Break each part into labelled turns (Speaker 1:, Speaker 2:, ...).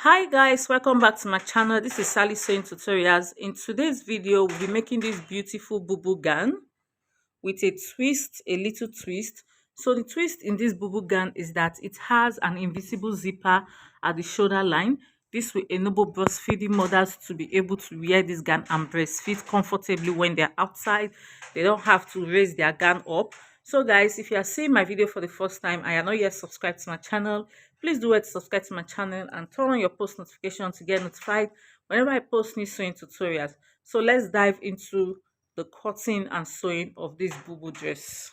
Speaker 1: Hi guys, welcome back to my channel. This is Sally Sewing Tutorials. In today's video, we'll be making this beautiful boo gown with a twist, a little twist. So the twist in this boo gown is that it has an invisible zipper at the shoulder line. This will enable breastfeeding mothers to be able to wear this gown and breastfeed comfortably when they're outside. They don't have to raise their gown up. So guys, if you are seeing my video for the first time and you're not yet subscribed to my channel, please do it to subscribe to my channel and turn on your post notification to get notified whenever I post new sewing tutorials. So let's dive into the cutting and sewing of this boo dress.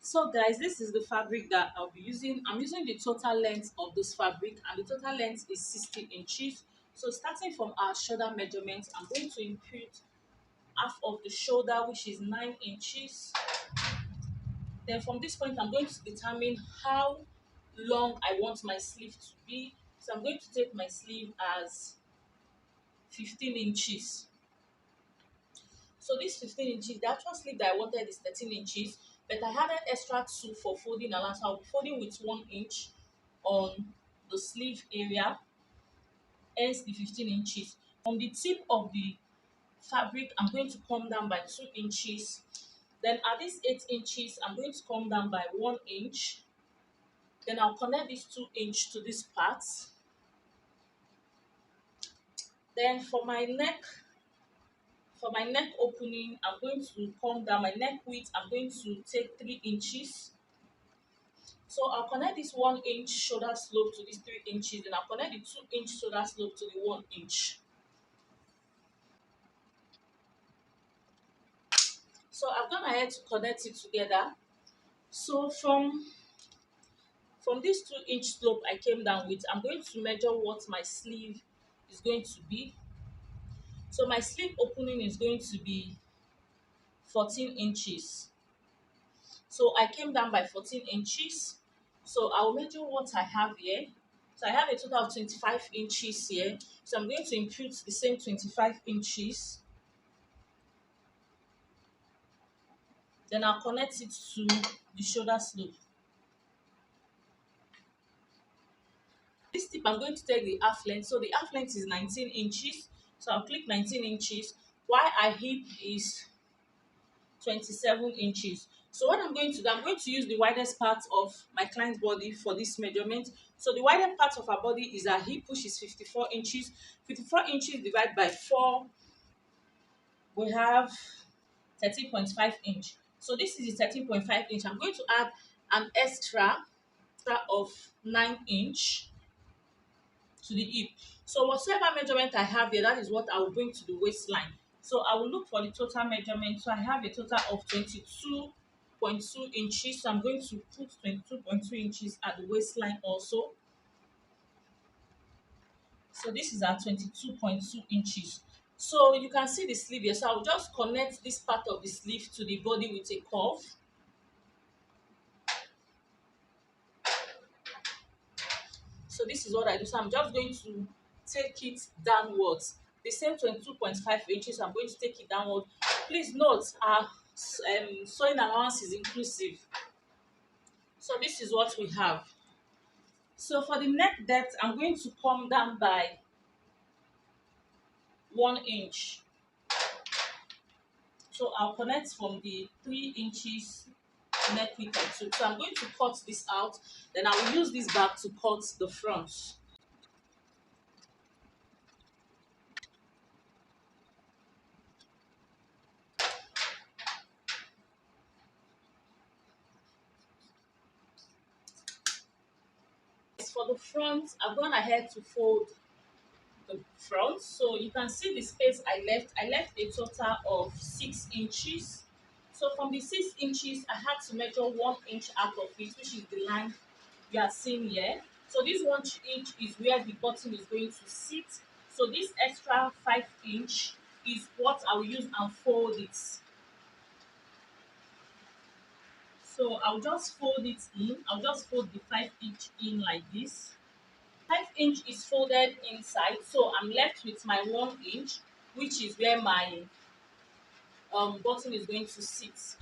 Speaker 1: So guys, this is the fabric that I'll be using. I'm using the total length of this fabric, and the total length is 60 inches. So starting from our shoulder measurement, I'm going to impute half of the shoulder, which is 9 inches. Then from this point, I'm going to determine how long I want my sleeve to be. So I'm going to take my sleeve as 15 inches. So this 15 inches, the actual sleeve that I wanted is 13 inches, but I added extra 2 for folding allowance. So I'll be folding with 1 inch on the sleeve area, hence the 15 inches. From the tip of the fabric, I'm going to come down by 2 inches. Then at this 8 inches, I'm going to come down by 1 inch. Then I'll connect this 2 inch to this part. Then for my neck opening, I'm going to come down. My neck width, I'm going to take 3 inches. So I'll connect this 1 inch shoulder slope to this 3 inches, then I'll connect the 2 inch shoulder slope to the 1 inch. So I've gone ahead to connect it together. So from this 2 inch slope I came down with, I'm going to measure what my sleeve is going to be. So my sleeve opening is going to be 14 inches. So I came down by 14 inches. So I'll measure what I have here. So I have a total of 25 inches here. So I'm going to impute the same 25 inches. Then I'll connect it to the shoulder slope. This tip, I'm going to take the half length. So the half length is 19 inches. So I'll click 19 inches. While our hip is 27 inches. So what I'm going to do, I'm going to use the widest part of my client's body for this measurement. So the widest part of her body is her hip, which is 54 inches. 54 inches divided by 4, we have 13.5 inch. So this is the 13.5 inch. I'm going to add an extra of 9 inch to the hip. So whatever measurement I have here, that is what I will bring to the waistline. So I will look for the total measurement. So I have a total of 22.2 inches. So I'm going to put 22.2 inches at the waistline also. So this is at 22.2 inches. So you can see the sleeve here. So I'll just connect this part of the sleeve to the body with a curve. So this is what I do. So I'm just going to take it downwards. The same 22.5 inches, I'm going to take it downward. Please note, our sewing allowance is inclusive. So this is what we have. So for the neck depth, I'm going to come down by 1 inch. So I'll connect from the 3 inches neck width to. So I'm going to cut this out. Then I will use this back to cut the front. For the front, I've gone ahead to fold the front. So you can see the space I left a total of 6 inches. So from the 6 inches, I had to measure 1 inch out of it, which is the line you are seeing here. So this 1 inch is where the bottom is going to sit. So this extra 5 inch is what I will use and fold it. So I'll just fold it in. I'll just fold the 5 inch in like this. 5 inch is folded inside, so I'm left with my 1 inch, which is where my bottom is going to sit.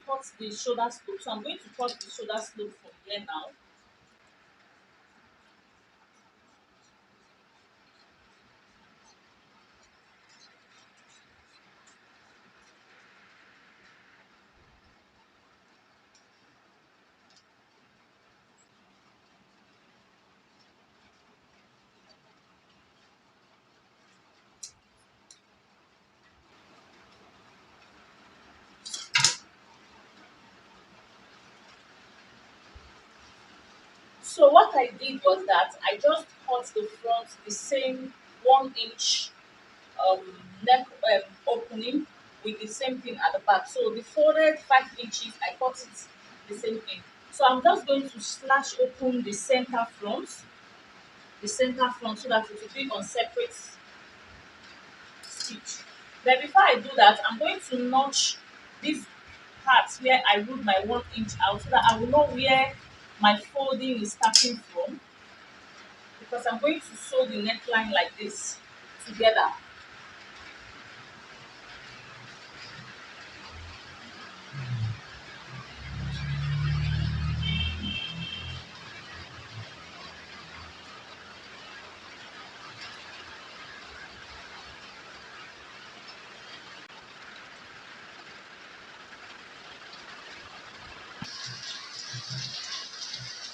Speaker 1: Cut the shoulder slope. So I'm going to cut the shoulder slope from here now. So what I did was that I just cut the front the same 1 inch um, neck opening with the same thing at the back. So the folded 5 inches, I cut it the same thing. So I'm just going to slash open the center front so that it will be on separate stitch. But before I do that, I'm going to notch this part where I rolled my 1 inch out so that I will know where my folding is starting from, because I'm going to sew the neckline like this together.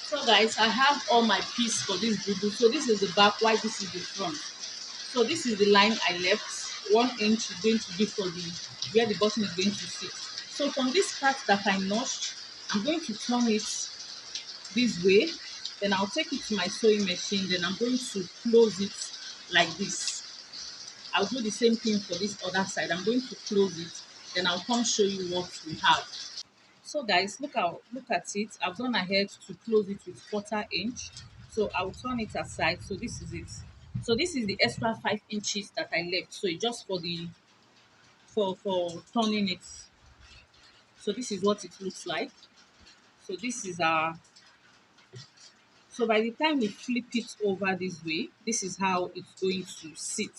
Speaker 1: So guys, I have all my piece for this bubu. So this is the back, while this is the front. So this is the line I left. 1 inch is going to be for the where the button is going to sit. So from this part that I notched, I'm going to turn it this way. Then I'll take it to my sewing machine. Then I'm going to close it like this. I'll do the same thing for this other side. I'm going to close it. Then I'll come show you what we have. So guys, look at it. I've gone ahead to close it with 1/4 inch. So I'll turn it aside. So this is it. So this is the extra 5 inches that I left. So it's just for the for turning it. So this is what it looks like. So this is our so by the time we flip it over this way, this is how it's going to sit.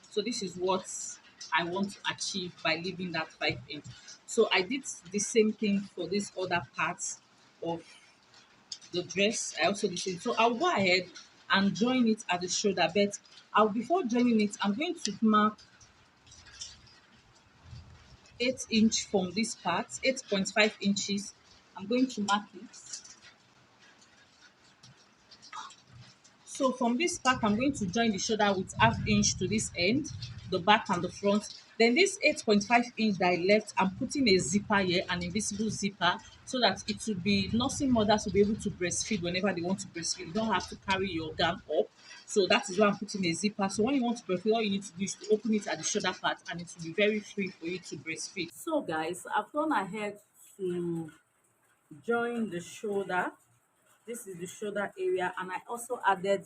Speaker 1: So this is what I want to achieve by leaving that 5 inch. So I did the same thing for this other part of the dress. I also did the same. So I'll go ahead and join it at the shoulder. But I'll before joining it, I'm going to mark 8 inch from this part, 8.5 inches. I'm going to mark it. So from this part, I'm going to join the shoulder with 1/2 inch to this end, the back and the front. Then this 8.5 inch that I left, I'm putting a zipper here, an invisible zipper, so that it will be nursing mothers will be able to breastfeed whenever they want to breastfeed. You don't have to carry your gown up. So that is why I'm putting a zipper. So when you want to breastfeed, all you need to do is to open it at the shoulder part, and it will be very free for you to breastfeed. So guys, I've gone ahead to join the shoulder. This is the shoulder area, and I also added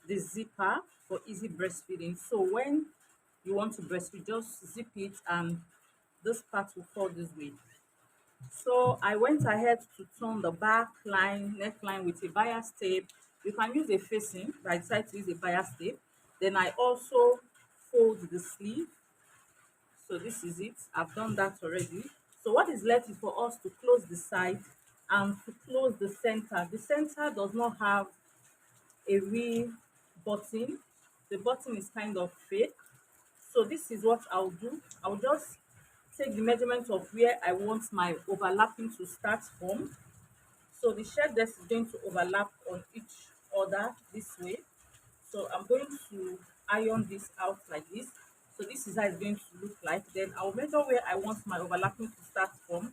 Speaker 1: the zipper for easy breastfeeding. So when you want to breastfeed, just zip it and this part will fall this way. So I went ahead to turn the back line, neckline with a bias tape. You can use a facing, but I decided to use a bias tape. Then I also fold the sleeve. So this is it. I've done that already. So what is left is for us to close the side and to close the center. The center does not have a real button. The button is kind of fake. So this is what I'll do. I'll just take the measurement of where I want my overlapping to start from. So the shirt dress is going to overlap on each other this way. So I'm going to iron this out like this. So this is how it's going to look like. Then I'll measure where I want my overlapping to start from.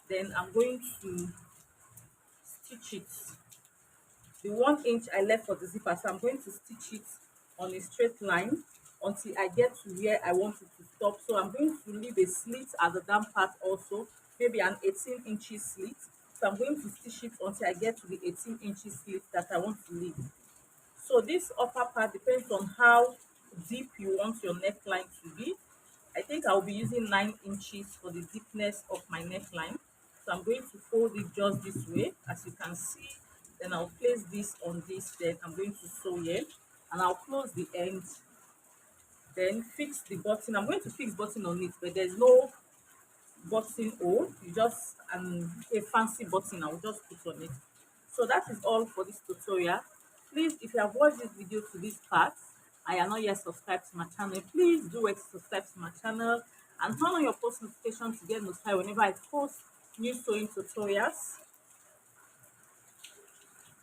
Speaker 1: Then I'm going to stitch it. The 1 inch I left for the zipper, so I'm going to stitch it on a straight line until I get to where I want it to stop. So I'm going to leave a slit at the down part also, maybe an 18 inches slit. So I'm going to stitch it until I get to the 18 inches slit that I want to leave. So this upper part depends on how deep you want your neckline to be. I think I'll be using 9 inches for the deepness of my neckline. So I'm going to fold it just this way, as you can see. Then I'll place this on this, then I'm going to sew here. And I'll close the end, then fix the button. I'm going to fix button on it, but there's no button hole. You just a fancy button I'll just put on it. So that is all for this tutorial. Please, if you have watched this video to this part and you are not yet subscribed to my channel, please do it, subscribe to my channel and turn on your post notification to get notified whenever I post new sewing tutorials.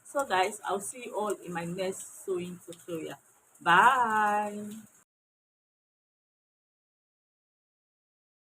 Speaker 1: So guys, I'll see you all in my next sewing tutorial. Bye.